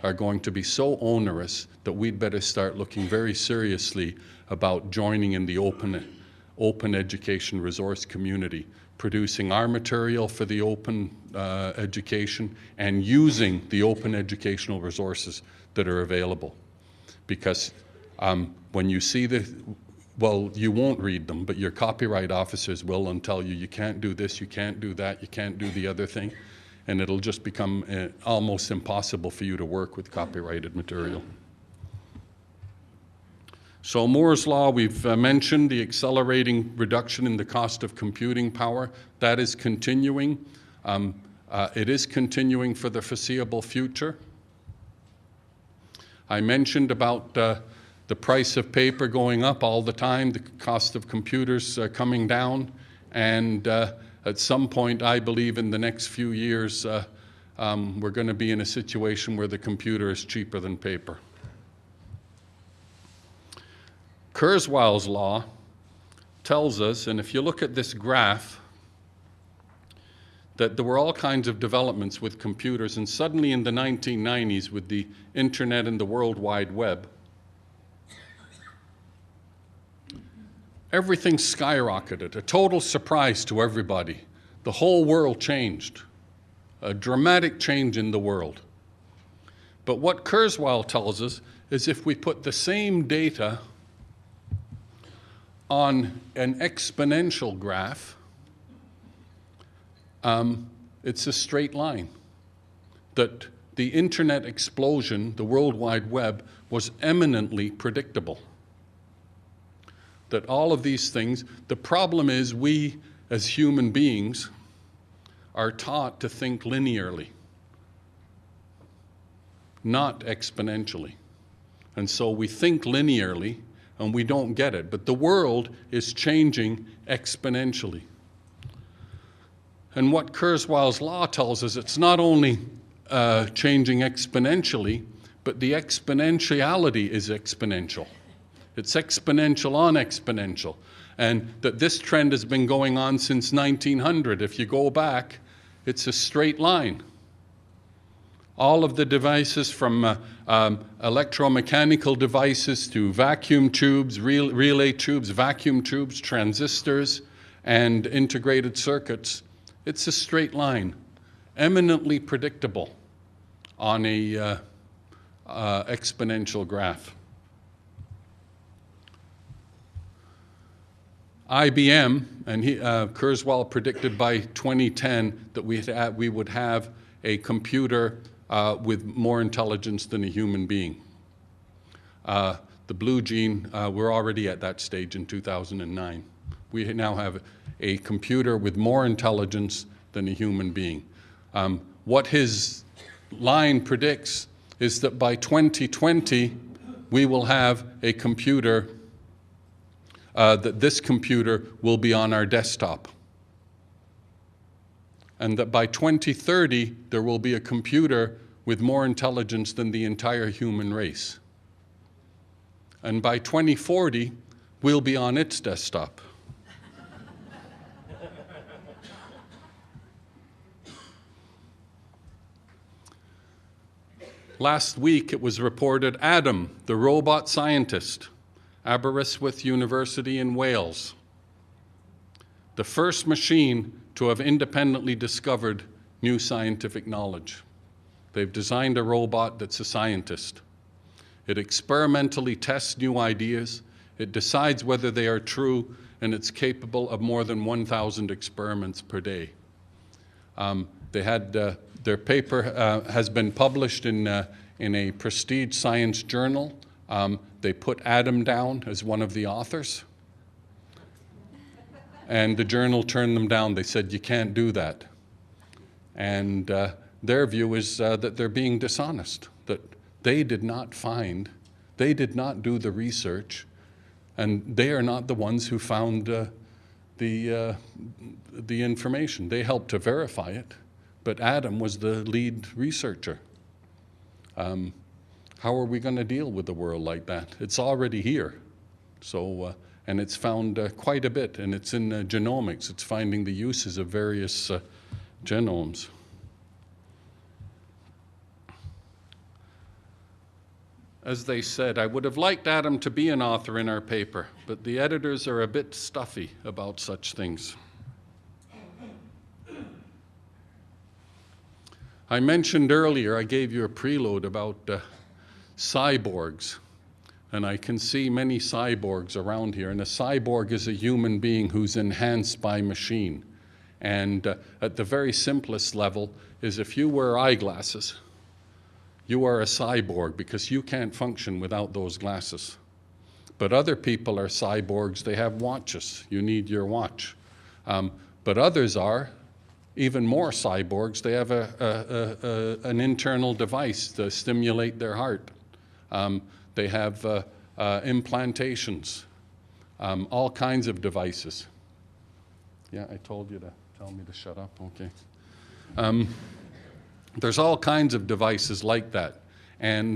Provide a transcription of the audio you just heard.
are going to be so onerous that we'd better start looking very seriously about joining in the open education resource community, producing our material for the open education and using the open educational resources that are available. Because when you see well, you won't read them, but your copyright officers will and tell you, you can't do this, you can't do that, you can't do the other thing, and it'll just become almost impossible for you to work with copyrighted material. So Moore's Law, we've mentioned the accelerating reduction in the cost of computing power. That is continuing. It is continuing for the foreseeable future. I mentioned about the price of paper going up all the time, the cost of computers coming down, and at some point, I believe in the next few years, we're going to be in a situation where the computer is cheaper than paper. Kurzweil's law tells us, and if you look at this graph, that there were all kinds of developments with computers, and suddenly in the 1990s, with the internet and the World Wide Web, everything skyrocketed, a total surprise to everybody. The whole world changed, a dramatic change in the world. But what Kurzweil tells us is if we put the same data on an exponential graph, it's a straight line. That the internet explosion, the World Wide Web, was eminently predictable. That all of these things, the problem is we as human beings are taught to think linearly, not exponentially. And so we think linearly and we don't get it. But the world is changing exponentially. And what Kurzweil's law tells us, it's not only changing exponentially, but the exponentiality is exponential. It's exponential on exponential. And that this trend has been going on since 1900. If you go back, it's a straight line. All of the devices from electromechanical devices to vacuum tubes, relay tubes, vacuum tubes, transistors, and integrated circuits, it's a straight line, eminently predictable on a exponential graph. IBM, and Kurzweil predicted by 2010 that we would have a computer with more intelligence than a human being. The blue gene, we're already at that stage in 2009. We now have a computer with more intelligence than a human being. What his line predicts is that by 2020, we will have a computer, that this computer will be on our desktop. And that by 2030, there will be a computer with more intelligence than the entire human race. And by 2040, we'll be on its desktop. Last week, it was reported Adam, the robot scientist, Aberystwyth University in Wales, the first machine to have independently discovered new scientific knowledge. They've designed a robot that's a scientist. It experimentally tests new ideas, it decides whether they are true, and it's capable of more than 1,000 experiments per day. Their paper has been published in a prestige science journal. They put Adam down as one of the authors. And the journal turned them down. They said, you can't do that. And their view is that they're being dishonest, that they did not do the research, and they are not the ones who found the information. They helped to verify it, but Adam was the lead researcher. How are we going to deal with a world like that? It's already here. So, and it's found quite a bit, and it's in genomics. It's finding the uses of various genomes. As they said, I would have liked Adam to be an author in our paper, but the editors are a bit stuffy about such things. I mentioned earlier, I gave you a preload about cyborgs, and I can see many cyborgs around here. And a cyborg is a human being who's enhanced by machine. And at the very simplest level is if you wear eyeglasses, you are a cyborg because you can't function without those glasses. But other people are cyborgs. They have watches. You need your watch. But others are even more cyborgs. They have an internal device to stimulate their heart. They have implantations, all kinds of devices. Yeah, I told you to tell me to shut up. Okay. There's all kinds of devices like that. And